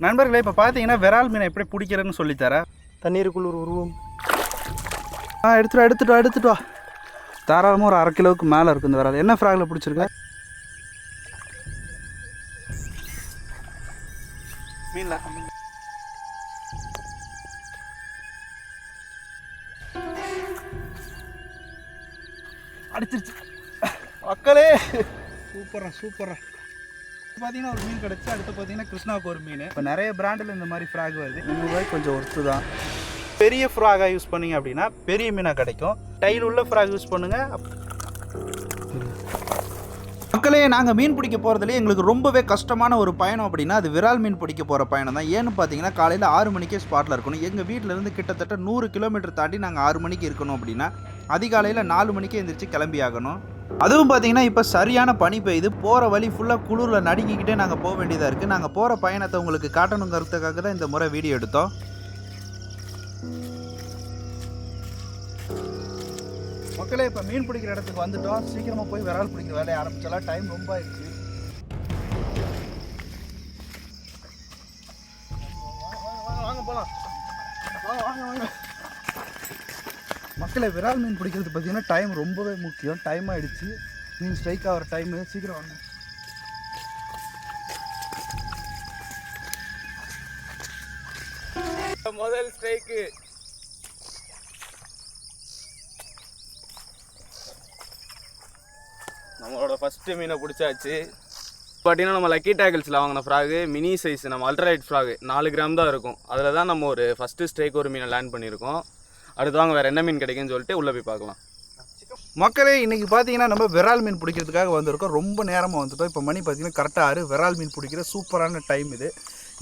நண்பர்களே, இப்போ பார்த்தீங்கன்னா விரால் மீனை எப்படி பிடிக்கிறதுன்னு சொல்லித்தரேன். தண்ணீருக்குள் ஒரு உருவம். எடுத்துட்டு வா. தாராளமாக ஒரு 1/2 கிலோவுக்கு மேலே இருக்குது இந்த விரால். என்ன ஃப்ராகில் பிடிச்சிருக்க? மீனில் அடிச்சிருச்சு மக்களே. சூப்பரா பார்த்தீங்கன்னா ஒரு மீன் கிடச்சி. அடுத்து பார்த்தீங்கன்னா கிருஷ்ணாவுக்கு ஒரு மீன். இப்போ நிறைய பிராண்டில் இந்த மாதிரி ஃப்ராக் வருது. 300 ரூபாய்க்கு கொஞ்சம் ஒர்த்து தான். பெரிய ஃப்ராகாக யூஸ் பண்ணிங்க அப்படின்னா பெரிய மீனாக கிடைக்கும். டைல் உள்ள ஃப்ராக் யூஸ் பண்ணுங்கள். மக்களே, நாங்கள் மீன் பிடிக்க போகிறதுலேயே எங்களுக்கு ரொம்பவே கஷ்டமான ஒரு பயணம் அப்படின்னா அது விரால் மீன் பிடிக்க போகிற பயணம் தான். ஏன்னு பார்த்தீங்கன்னா காலையில் 6 மணிக்கே ஸ்பாட்டில் இருக்கணும். எங்கள் வீட்டிலேருந்து கிட்டத்தட்ட 100 கிலோமீட்டர் தாண்டி நாங்கள் 6 மணிக்கு இருக்கணும் அப்படின்னா அதிகாலையில் 4 மணிக்கே எழுந்திரிச்சு கிளம்பி ஆகணும். அதுவும் பார்த்தீங்கன்னா இப்போ சரியான பனி பெய்யுது. போகிற வழி ஃபுல்லாக குளிரில் நடுங்கிக்கிட்டே நாங்கள் போக வேண்டியதாக இருக்குது. நாங்கள் போகிற பயணத்தை உங்களுக்கு காட்டணுங்கிறதுக்காக தான் இந்த முறை வீடியோ எடுத்தோம். மக்களே, இப்போ மீன் பிடிக்கிற இடத்துக்கு வந்துட்டோம். சீக்கிரமாக போய் விரால் பிடிக்கிற வேலையை ஆரம்பிச்சலாம். டைம் ரொம்ப ஆயிடுச்சு. வாங்க போகலாம். வாங்க. மக்களே, விரால் மீன் பிடிக்கிறது பார்த்தீங்கன்னா டைம் ரொம்பவே முக்கியம். டைம் ஆகிடுச்சு. மீன் ஸ்ட்ரைக் ஆகிற டைமு. சீக்கிரம் வாங்க. முதல் ஸ்ட்ரைக்கு. நம்மளோட ஃபஸ்ட்டு மீனை பிடிச்சாச்சு. பார்த்தீங்கன்னா நம்ம லக்கி டேக்கிள்ஸில் வாங்கின ஃப்ராகு மினி சைஸ், நம்ம அல்ட்ராலைட் ஃப்ராகு 4 கிராம் தான் இருக்கும். அதில் தான் நம்ம ஒரு ஃபஸ்ட்டு ஸ்ட்ரைக் ஒரு மீனை லேண்ட் பண்ணியிருக்கோம். அடுத்து வாங்க வேறு என்ன மீன் கிடைக்குன்னு சொல்லிட்டு உள்ளே போய் பார்க்கலாம். மக்களே, இன்றைக்கி பார்த்தீங்கன்னா நம்ம விரால் மீன் பிடிக்கிறதுக்காக வந்திருக்கோம். ரொம்ப நேரமாக வந்துட்டோம். இப்போ மணி பார்த்தீங்கன்னா கரெக்டாக 6. விரால் மீன் பிடிக்கிற சூப்பரான டைம் இது.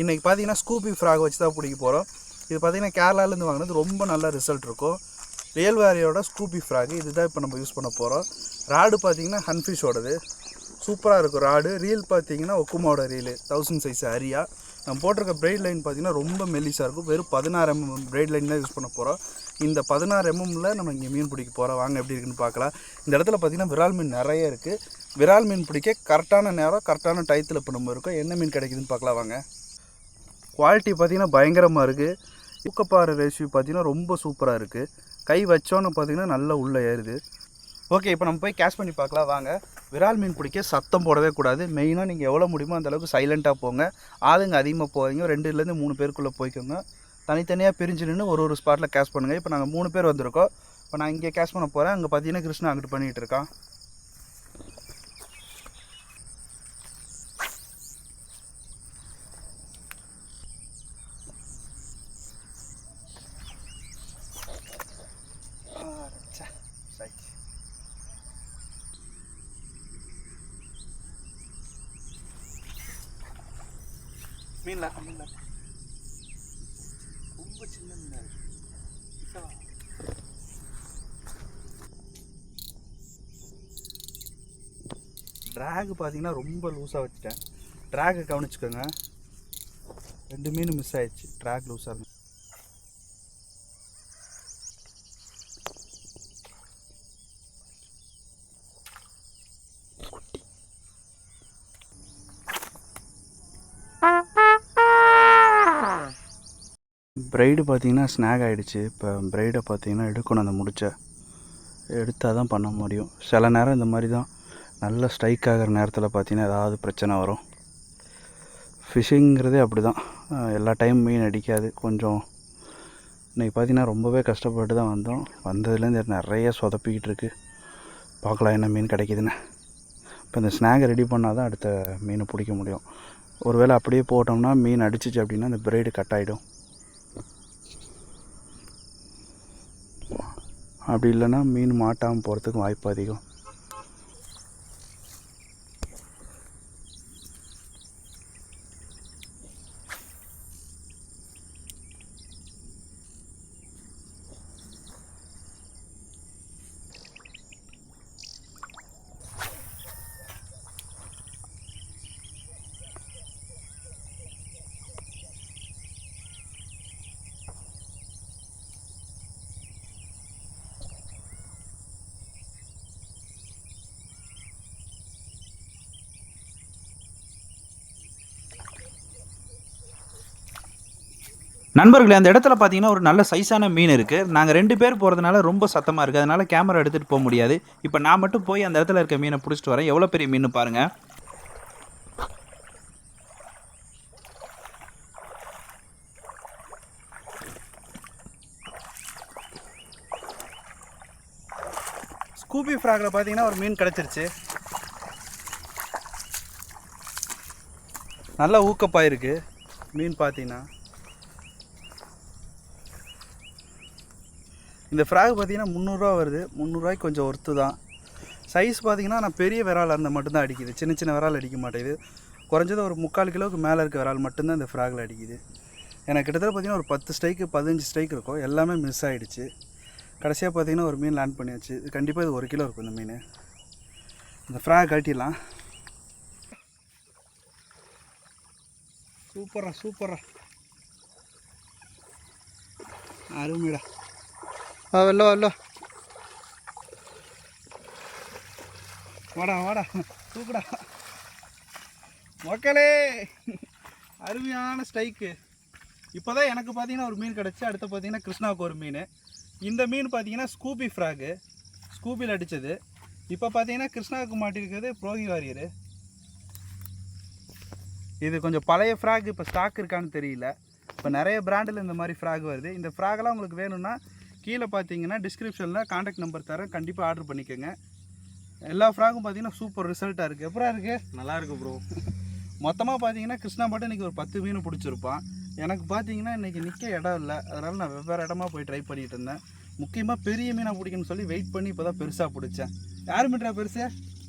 இன்றைக்கி பார்த்தீங்கன்னா ஸ்கூபி ஃப்ராக் வச்சு தான் பிடிக்க போகிறோம். இது பார்த்தீங்கன்னா கேரளாலேருந்து வாங்கினது. ரொம்ப நல்ல ரிசல்ட் இருக்கும். ரியல் வேரியோட ஸ்கூபி ஃப்ராக் இதுதான் இப்போ நம்ம யூஸ் பண்ண போகிறோம். ராடு பார்த்தீங்கன்னா ஹன்ஃபிஷோடது சூப்பராக இருக்கும் ராடு. ரீல் பார்த்தீங்கன்னா ஒக்குமாவோட ரீலு 1000 சைஸ் அரியா. நம்ம போட்டிருக்க பிரைட் லைன் பார்த்தீங்கன்னா ரொம்ப மெல்லிஸாக இருக்கும். வெறும் 16 mm பிரைட் லைன் தான் யூஸ் பண்ண போகிறோம். இந்த 16 mmல நம்ம இங்கே மீன் பிடிக்க போகிறோம். வாங்க எப்படி இருக்குன்னு பார்க்கலாம். இந்த இடத்துல பார்த்தீங்கன்னா விரால் மீன் நிறைய இருக்குது. விரால் மீன் பிடிக்க கரெக்டான நேரம் கரெக்டான டயத்தில் இப்போ நம்ம இருக்கோம். என்ன மீன் கிடைக்குதுன்னு பார்க்கலாம் வாங்க. குவாலிட்டி பார்த்தீங்கன்னா பயங்கரமாக இருக்குது. தூக்கப்பாறை ரேஷியோ பார்த்தீங்கன்னா ரொம்ப சூப்பராக இருக்குது. கை வச்சோன்னு பார்த்தீங்கன்னா நல்லா உள்ளே ஏறுது. ஓகே, இப்போ நம்ம போய் கேஷ் பண்ணி பார்க்கலாம் வாங்க. விரால் மீன் பிடிக்க சத்தம் போடவே கூடாது. மெயினாக நீங்கள் எவ்வளோ முடியுமோ அந்தளவுக்கு சைலண்ட்டாக போங்க. ஆளுங்க அதிகமாக போவீங்க. 2லேருந்து 3 பேருக்குள்ளே போய்க்கோங்க. தனித்தனியாக பிரிஞ்சு நின்று ஒரு ஸ்பாட்டில் கேஷ் பண்ணுங்கள். இப்போ நாங்கள் 3 பேர் வந்திருக்கோம். இப்போ நான் இங்கே கேஷ் பண்ண போகிறேன். அங்கே பார்த்தீங்கன்னா கிருஷ்ணா அங்கிட்டு பண்ணிகிட்டு இருக்கான். மீன்ல ரொம்ப சின்ன மீனா இருக்கு. ட்ராக் பார்த்தீங்கன்னா ரொம்ப லூஸாக வச்சுட்டேன். ட்ராகை கவனிச்சுக்கோங்க. 2 மீன் மிஸ் ஆயிடுச்சு. ட்ராக் லூஸாக இருக்கும். பிரைடு பார்த்தீங்கன்னா ஸ்நாக் ஆகிடுச்சு. இப்போ பிரைடை பார்த்தீங்கன்னா எடுக்கணும். அந்த முடிச்ச எடுத்தால் தான் பண்ண முடியும். சில நேரம் இந்த மாதிரி தான் நல்ல ஸ்ட்ரைக் ஆகிற நேரத்தில் பார்த்தீங்கன்னா ஏதாவது பிரச்சனை வரும். ஃபிஷ்ஷிங்கிறதே அப்படி தான். எல்லா டைம் மீன் அடிக்காது. கொஞ்சம் இன்றைக்கி பார்த்தீங்கன்னா ரொம்பவே கஷ்டப்பட்டு தான் வந்தோம். வந்ததுலேருந்து நிறைய சொதப்பிக்கிட்டு இருக்குது. பார்க்கலாம் என்ன மீன் கிடைக்கிதுன்னு. இப்போ இந்த ஸ்நாகை ரெடி பண்ணால் தான் அடுத்த மீனை பிடிக்க முடியும். ஒருவேளை அப்படியே போட்டோம்னா மீன் அடிச்சிச்சு அப்படின்னா அந்த பிரைடு கட் ஆகிடும். அப்படி இல்லைன்னா மீன் மாட்டாமல் போகிறதுக்கு வாய்ப்பு அதிகம். நண்பர்களே, அந்த இடத்துல பார்த்தீங்கன்னா ஒரு நல்ல சைஸான மீன் இருக்குது. நாங்கள் 2 பேர் போகிறதுனால ரொம்ப சத்தமாக இருக்குது. அதனால் கேமரா எடுத்துகிட்டு போக முடியாது. இப்போ நான் மட்டும் போய் அந்த இடத்துல இருக்க மீனை பிடிச்சிட்டு வரேன். எவ்வளோ பெரிய மீன் பாருங்கள். ஸ்கூபி ஃப்ராகில் பார்த்தீங்கன்னா ஒரு மீன் கிடச்சிருச்சு. நல்லா ஊக்கப்பாயிருக்கு மீன் பார்த்தீங்கன்னா. இந்த ஃப்ராக் பார்த்தீங்கன்னா 300 ரூபா வருது. 300 ரூபாய்க்கு கொஞ்சம் ஒர்த்து தான். சைஸ் பார்த்தீங்கன்னா நான் பெரிய விரால் அந்த மட்டும்தான் அடிக்குது. சின்ன சின்ன விரால் அடிக்க மாட்டேங்குது. குறைஞ்சது ஒரு 3/4 கிலோவுக்கு மேலே இருக்க விரால் மட்டும்தான் இந்த ஃப்ராகில் அடிக்குது. எனக்கு கிட்டத்தட்ட பார்த்தீங்கன்னா ஒரு 10 ஸ்ட்ரைக்கு 15 ஸ்ட்ரைக் இருக்கும். எல்லாமே மிஸ் ஆகிடுச்சு. கடைசியாக பார்த்தீங்கன்னா ஒரு மீன் லேண்ட் பண்ணியாச்சு. இது கண்டிப்பாக இது 1 கிலோ இருக்கும் இந்த மீன். இந்த ஃப்ராக் கட்டிடலாம். சூப்பரா அருமைடா. வெள்ளோ வாடா தூக்குடா மக்களே. அருமையான ஸ்ட்ரைக்கு. இப்போ தான் எனக்கு பார்த்தீங்கன்னா ஒரு மீன் கிடச்சி. அடுத்து பார்த்தீங்கன்னா கிருஷ்ணாவுக்கு ஒரு மீன். இந்த மீன் பார்த்தீங்கன்னா ஸ்கூபி ஃப்ராகு, ஸ்கூபியில் அடித்தது. இப்போ பார்த்தீங்கன்னா கிருஷ்ணாவுக்கு மாட்டிருக்கிறது ப்ரோகி வாரியரு. இது கொஞ்சம் பழைய ஃப்ராக். இப்போ ஸ்டாக் இருக்கான்னு தெரியல. இப்போ நிறைய பிராண்டில் இந்த மாதிரி ஃப்ராக் வருது. இந்த ஃப்ராகெல்லாம் உங்களுக்கு வேணும்னா கீழே பார்த்தீங்கன்னா டிஸ்கிரிப்ஷனில் காண்டாக்ட் நம்பர் தரேன். கண்டிப்பாக ஆர்டர் பண்ணிக்கோங்க. எல்லா ஃப்ராகும் பார்த்தீங்கன்னா சூப்பர் ரிசல்ட்டாக இருக்குது. எப்படா இருக்குது? நல்லா இருக்குது ப்ரோ. மொத்தமாக பார்த்தீங்கன்னா கிருஷ்ணா மட்டும் இன்றைக்கி ஒரு 10 மீன் பிடிச்சிருப்பான். எனக்கு பார்த்தீங்கன்னா இன்றைக்கி நிற்க இடம் இல்லை. அதனால் நான் வெவ்வேறு இடமா போய் ட்ரை பண்ணிகிட்டு இருந்தேன். முக்கியமாக பெரிய மீனாக பிடிக்கணும்னு சொல்லி வெயிட் பண்ணி இப்போ தான் பெருசாக பிடிச்சேன். யார் மீன்றா பெருசு?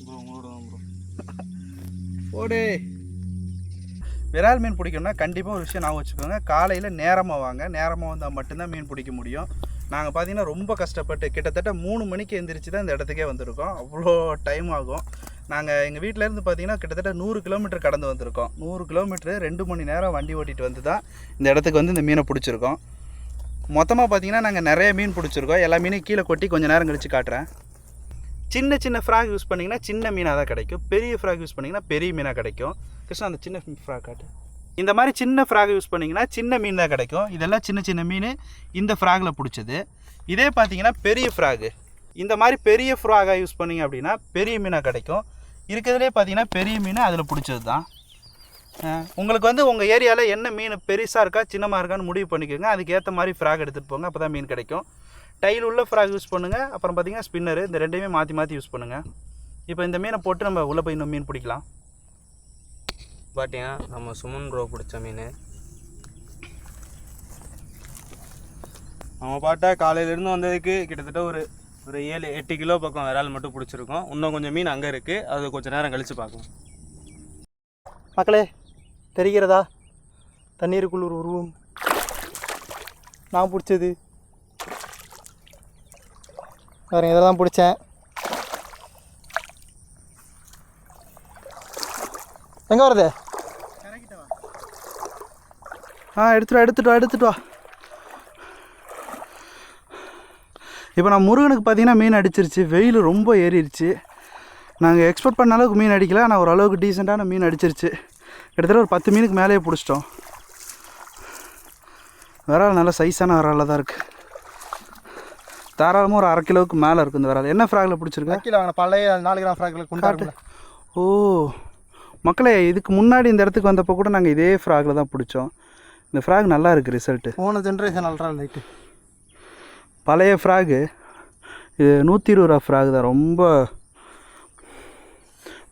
ப்ரோ உங்களோட தான் ப்ரோ. ஓடே. விரால் மீன் பிடிக்கணும்னா கண்டிப்பாக ஒரு விஷயம் ஞாபகம் வச்சுக்கோங்க. காலையில் நேரமாக வாங்க. நேரமாக வந்தால் மட்டும்தான் மீன் பிடிக்க முடியும். நாங்கள் பார்த்தீங்கன்னா ரொம்ப கஷ்டப்பட்டு கிட்டத்தட்ட 3 மணிக்கு எழுந்திரிச்சு தான் இந்த இடத்துக்கே வந்திருக்கோம். அவ்வளோ டைம் ஆகும். நாங்கள் எங்கள் வீட்டிலேருந்து பார்த்தீங்கன்னா கிட்டத்தட்ட 100 கிலோமீட்டர் கடந்து வந்திருக்கோம். 100 கிலோமீட்டரு 2 மணி நேரம் வண்டி ஓட்டிகிட்டு வந்து தான் இந்த இடத்துக்கு வந்து இந்த மீனை பிடிச்சிருக்கோம். மொத்தமாக பார்த்தீங்கன்னா நாங்கள் நிறைய மீன் பிடிச்சிருக்கோம். எல்லா மீனையும் கீழே கொட்டி கொஞ்சம் நேரம் கழித்து காட்டுறேன். சின்ன ஃப்ராக் யூஸ் பண்ணிங்கன்னா சின்ன மீனாக தான் கிடைக்கும். பெரிய ஃப்ராக் யூஸ் பண்ணிங்கன்னா பெரிய மீனாக கிடைக்கும். கிருஷ்ணா அந்த சின்ன ஃப்ராக் காட்டு. இந்த மாதிரி சின்ன ஃப்ராக் யூஸ் பண்ணிங்கன்னா சின்ன மீன் தான் கிடைக்கும். இதெல்லாம் சின்ன மீன் இந்த ஃப்ராகில் பிடிச்சது. இதே பார்த்தீங்கன்னா பெரிய ஃப்ராகு. இந்த மாதிரி பெரிய ஃப்ராகாக யூஸ் பண்ணிங்க அப்படின்னா பெரிய மீனாக கிடைக்கும். இருக்கிறதுலே பார்த்தீங்கன்னா பெரிய மீன் அதில் பிடிச்சது தான். உங்களுக்கு வந்து உங்கள் ஏரியாவில் என்ன மீன் பெருசாக இருக்கா சின்னமாக இருக்கான்னு முடிவு பண்ணிக்கோங்க. அதுக்கேற்ற மாதிரி ஃப்ராக் எடுத்துகிட்டு போங்க. அப்போ தான் மீன் கிடைக்கும். டைல் உள்ள ஃப்ராக் யூஸ் பண்ணுங்கள். அப்புறம் பார்த்தீங்கன்னா ஸ்பின்னரு. இந்த ரெண்டையுமே மாற்றி யூஸ் பண்ணுங்கள். இப்போ இந்த மீனை போட்டு நம்ம உள்ளே போய் இன்னும் மீன் பிடிக்கலாம். பார்த்தீங்கன்னா நம்ம சுமன் ப்ரோ பிடிச்ச மீன். நம்ம பாட்டா காலையிலேருந்து வந்ததுக்கு கிட்டத்தட்ட ஒரு 7-8 கிலோ பக்கம் விரால் மட்டும் பிடிச்சிருக்கோம். இன்னும் கொஞ்சம் மீன் அங்கே இருக்குது. அது கொஞ்சம் நேரம் கழித்து பார்க்கலாம். மக்களே, தெரிகிறதா தண்ணீருக்குள் ஒரு உருவம்? நான் பிடிச்சது வேறு இதில் தான் பிடிச்சேன். எங்கே வருது? எடுத்துட்டு வா. இப்போ நான் முருகனுக்கு பார்த்தீங்கன்னா மீன் அடிச்சிருச்சு. வெயில் ரொம்ப ஏறிடுச்சு. நாங்கள் எக்ஸ்பெக்ட் பண்ண அளவுக்கு மீன் அடிக்கல. ஆனால் ஓரளவுக்கு டீசெண்டான மீன் அடிச்சிருச்சு. கிட்டத்தட்ட ஒரு 10 மீனுக்கு மேலேயே பிடிச்சிட்டோம். விரால் நல்ல சைஸான விராலாக தான் இருக்குது. தாராளமாக ஒரு 1/2 கிலோவுக்கு மேலே இருக்கும் இந்த விரால். என்ன ஃப்ராகில் பிடிச்சிருக்கா? கிலோ பழைய 4 கிராம் ஃப்ராகில் கொண்டாட்டு. ஓ மக்களே, இதுக்கு முன்னாடி இந்த இடத்துக்கு வந்தப்போ கூட நாங்கள் இதே ஃப்ராகில் தான் பிடிச்சோம். இந்த ஃப்ராக் நல்லா இருக்குது ரிசல்ட்டு. போன ஜென்ரேஷன் அல்ட்ரா லைட்டு பழைய ஃப்ராகு. இது 120 ரூபா ஃப்ராக் தான். ரொம்ப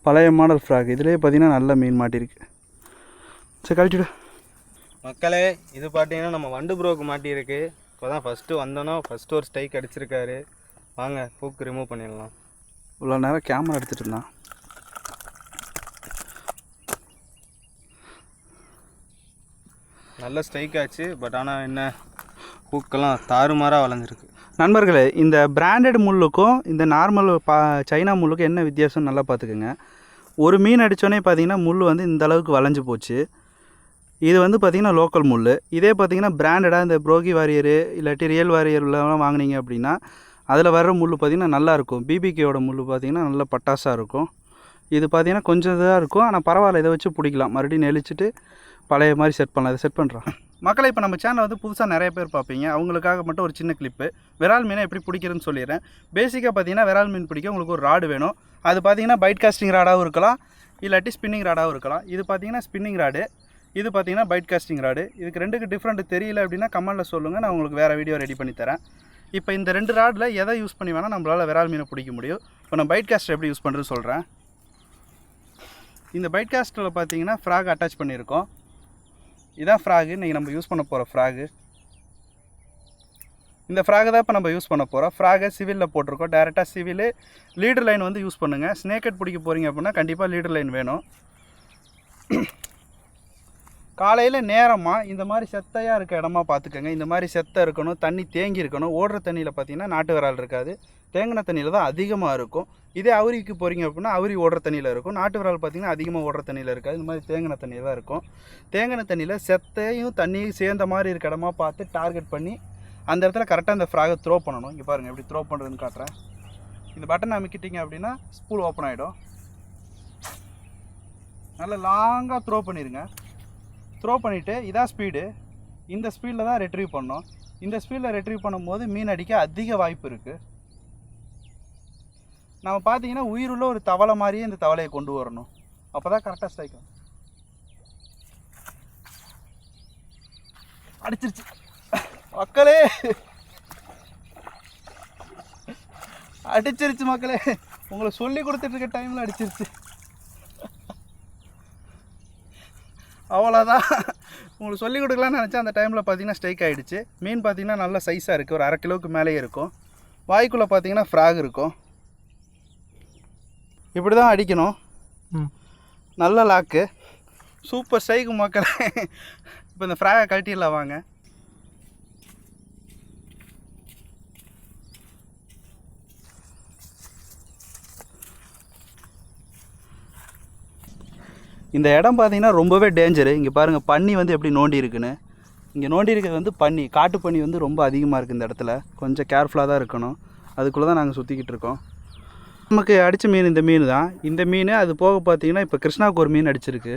பழைய மாடல் ஃப்ராக். இதுலேயே பார்த்தீங்கன்னா நல்ல மீன் மாட்டிருக்கு. சரி கழிச்சுடு மக்களே. இது பார்த்தீங்கன்னா நம்ம வண்டு ப்ரோக்கு மாட்டியிருக்கு. இப்போ தான் ஃபஸ்ட்டு வந்தோன்னா ஃபஸ்ட்டு ஒரு ஸ்ட்ரைக் அடிச்சிருக்காரு. வாங்க ஹூக் ரிமூவ் பண்ணிடலாம். இவ்வளோ நேரம் கேமரா எடுத்துகிட்டு இருந்தான். நல்ல ஸ்ட்ரைக் ஆச்சு. பட் ஆனால் என்ன ஹூக்கெல்லாம் தாறுமாறாக வளைஞ்சிருக்கு. நண்பர்களே, இந்த பிராண்டட் முள்ளுக்கும் இந்த நார்மல் சைனா முள்ளுக்கும் என்ன வித்தியாசம் நல்லா பார்த்துக்குங்க. ஒரு மீன் அடித்தோடனே பார்த்தீங்கன்னா முள் வந்து இந்த அளவுக்கு வளைஞ்சு போச்சு. இது வந்து பார்த்திங்கன்னா லோக்கல் முள். இதே பார்த்திங்கன்னா பிராண்டடாக இந்த ப்ரோகி வாரியரு இல்லாட்டி ரியல் வாரியர்லாம் வாங்கினீங்க அப்படின்னா அதில் வர்ற முள் பார்த்திங்கன்னா நல்லாயிருக்கும். பிபிகேயோட முள் பார்த்திங்கன்னா நல்ல பட்டாசாக இருக்கும். இது பார்த்திங்கன்னா கொஞ்சம் இதாக இருக்கும். ஆனால் பரவாயில்ல, இதை வச்சு பிடிக்கலாம். மறுபடியும் நெளிச்சிட்டு பழைய மாதிரி செட் பண்ணலாம். இதை செட் பண்ணுறான். மக்களை இப்போ நம்ம சேனல் வந்து புதுசாக நிறைய பேர் பார்ப்பீங்க, அவங்களுக்காக மட்டும் ஒரு சின்ன கிளிப்பு. விரால் மீனை எப்படி பிடிக்கிறதுன்னு சொல்லிடுறேன். பேசிக்காக பார்த்தீங்கன்னா விரால் மீன் பிடிக்க உங்களுக்கு ஒரு ராடு வேணும். அது பார்த்தீங்கன்னா பைட் காஸ்டிங் ராடாகவும் இருக்கலாம், இல்லாட்டி ஸ்பின்னிங் ராடாகவும் இருக்கலாம். இது பார்த்தீங்கன்னா ஸ்பின்னிங் ராடு, இது பார்த்தீங்கன்னா பைட் காஸ்டிங் ராடு. இதுக்கு ரெண்டுக்கு டிஃப்ரெண்ட் தெரியல அப்படின்னா கமெண்ட்டில் சொல்லுங்கள், நான் உங்களுக்கு வேறு வீடியோ ரெடி பண்ணி தரேன். இப்போ இந்த 2 ராடில் எதை யூஸ் பண்ணி வேணால் நம்மளால் விரால் மீனை பிடிக்க முடியும். இப்போ நான் பைட் காஸ்டர் எப்படி யூஸ் பண்ணுறது சொல்கிறேன். இந்த பைட் காஸ்டரில் பார்த்தீங்கன்னா ஃப்ராக் அட்டாச் பண்ணியிருக்கோம். இதான் ஃப்ராகு, இன்றைக்கி நம்ம யூஸ் பண்ண போகிற ஃப்ராகு. இந்த ஃப்ராகை தான் இப்போ நம்ம யூஸ் பண்ண போகிறோம். ஃப்ராகை சிவிலில் போட்டிருக்கோம். டேரெக்டாக சிவிலு லீடர் லைன் வந்து யூஸ் பண்ணுங்கள். ஸ்னேக்கட் பிடிக்க போகிறீங்க அப்படின்னா கண்டிப்பாக லீடர் லைன் வேணும். காலையில் நேரமாக இந்த மாதிரி செத்தையாக இருக்க இடமா பார்த்துக்கோங்க. இந்த மாதிரி செத்தை இருக்கணும், தண்ணி தேங்கி இருக்கணும். ஓடுற தண்ணியில் பார்த்தீங்கன்னா நாட்டு விரால் இருக்காது, தேங்கின தண்ணியில் தான் அதிகமாக இருக்கும். இதே அவுரிக்கு போகிறீங்க அப்படின்னா அவுரி ஓடுற தண்ணியில் இருக்கும். நாட்டு விரால் பார்த்திங்கன்னா அதிகமாக ஓடுற தண்ணியில் இருக்காது, இந்த மாதிரி தேங்கின தண்ணியில் தான் இருக்கும். தேங்கின தண்ணியில் செத்தையும் தண்ணியும் சேர்ந்த மாதிரி இருக்க இடமா பார்த்து டார்கெட் பண்ணி அந்த இடத்துல கரெக்டாக அந்த ஃப்ராகை த்ரோ பண்ணணும். இங்கே பாருங்கள் எப்படி த்ரோ பண்ணுறதுன்னு காட்டுறேன். இந்த பட்டன் அமைக்கிட்டீங்க அப்படின்னா ஸ்பூல் ஓப்பன் ஆகிடும். நல்லா லாங்காக த்ரோ பண்ணிடுங்க. த்ரோ பண்ணிவிட்டு இதான் ஸ்பீடு, இந்த ஸ்பீடில் தான் ரெட்ரீவ் பண்ணோம். இந்த ஸ்பீடில் ரெட்ரீவ் பண்ணும்போது மீன் அடிக்க அதிக வாய்ப்பு இருக்குது. நம்ம பார்த்தீங்கன்னா உயிருள்ள ஒரு தவளை மாதிரியே இந்த தவளையை கொண்டு வரணும், அப்போ தான் கரெக்டாக ஸ்ட்ரைக் ஆகும். அடிச்சிருச்சு மக்களே, அடிச்சிருச்சு மக்களே. உங்களை சொல்லி கொடுத்துட்டு இருக்க டைமில் அடிச்சிருச்சு. அவ்வளோதான், உங்களுக்கு சொல்லிக் கொடுக்கலான்னு நினச்சா அந்த டைமில் பார்த்தீங்கன்னா ஸ்ட்ரைக் ஆகிடுச்சு. மீன் பார்த்தீங்கன்னா நல்ல சைஸாக இருக்குது, ஒரு 1/2 கிலோவுக்கு மேலேயே இருக்கும். வாய்க்குள்ளே பார்த்தீங்கன்னா ஃப்ராக் இருக்கும். இப்படி தான் அடிக்கணும். நல்ல லாக்கு, சூப்பர் ஸ்ட்ரைக்கு மக்களே. இப்போ இந்த ஃப்ராகை கழட்டிடலாம் வாங்க. இந்த இடம் பார்த்தீங்கன்னா ரொம்பவே டேஞ்சரு. இங்கே பாருங்கள் பன்னி வந்து எப்படி நோண்டி இருக்குன்னு. இங்கே நோண்டி இருக்கிறது வந்து பன்னி, காட்டு பன்னி வந்து ரொம்ப அதிகமாக இருக்குது இந்த இடத்துல. கொஞ்சம் கேர்ஃபுல்லாக தான் இருக்கணும். அதுக்குள்ளே தான் நாங்கள் சுற்றிக்கிட்டு இருக்கோம். நமக்கு அடித்த மீன் இந்த மீன் தான். இந்த மீன் அது போக பார்த்தீங்கன்னா இப்போ கிருஷ்ணாவுக்கு ஒரு மீன் அடிச்சிருக்கு.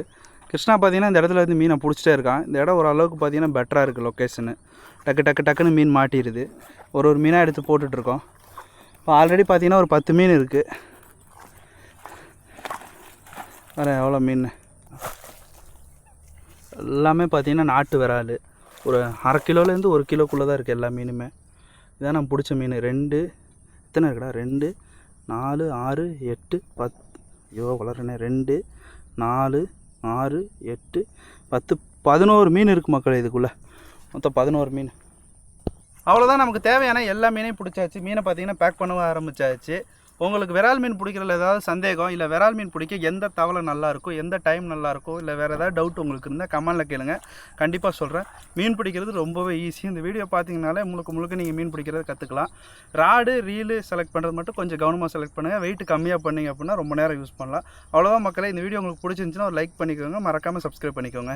கிருஷ்ணா பார்த்தீங்கன்னா இந்த இடத்துல வந்து மீனை பிடிச்சிட்டே இருக்கான். இந்த இடம் ஓரளவுக்கு பார்த்தீங்கன்னா பெட்டராக இருக்குது லொக்கேஷனு. டக்குன்னு மீன் மாட்டிடுது. ஒரு மீனாக எடுத்து போட்டுட்ருக்கோம். இப்போ ஆல்ரெடி பார்த்தீங்கன்னா ஒரு 10 மீன் இருக்குது. வேறு எவ்வளோ மீன் எல்லாமே பார்த்தீங்கன்னா நாட்டு விரால். ஒரு 1/2 கிலோலேருந்து 1 கிலோக்குள்ளே தான் இருக்குது எல்லா மீனுமே. இதான் நான் பிடிச்ச மீன். 2 எத்தனை இருக்குடா, 2 4 6 8 10, ஐயோ வளர்றேனே, 2 4 6 8 10 11 மீன் இருக்குது மக்களே. இதுக்குள்ளே மொத்தம் 11 மீன். அவ்வளோதான், நமக்கு தேவையான எல்லா மீனையும் பிடிச்சாச்சு. மீனை பார்த்தீங்கன்னா பேக் பண்ண ஆரம்பிச்சாச்சு. உங்களுக்கு விரால் மீன் பிடிக்கிறதுல ஏதாவது சந்தேகம், இல்லை விரால் மீன் பிடிக்க எந்த தவளை நல்லாயிருக்கும், எந்த டைம் நல்லாயிருக்கும், இல்லை வேறு ஏதாவது டவுட் உங்களுக்கு இருந்தால் கமெண்டில் கேளுங்க, கண்டிப்பாக சொல்கிறேன். மீன் பிடிக்கிறது ரொம்பவே ஈஸி. இந்த வீடியோ பார்த்தீங்கனாலே முழுக்க நீங்கள் மீன் பிடிக்கிறத கற்றுக்கலாம். ராடு ரீலு செலக்ட் பண்ணுறது மட்டும் கொஞ்சம் கவனமாக செலக்ட் பண்ணுங்கள். வெயிட் கம்மியாக பண்ணிங்க அப்படின்னா ரொம்ப நேரம் யூஸ் பண்ணலாம். அவ்வளோதான் மக்களே. இந்த வீடியோ உங்களுக்கு பிடிச்சிருந்துச்சுன்னா ஒரு லைக் பண்ணிக்கோங்க, மறக்காமல் சப்ஸ்கிரைப் பண்ணிக்கோங்க.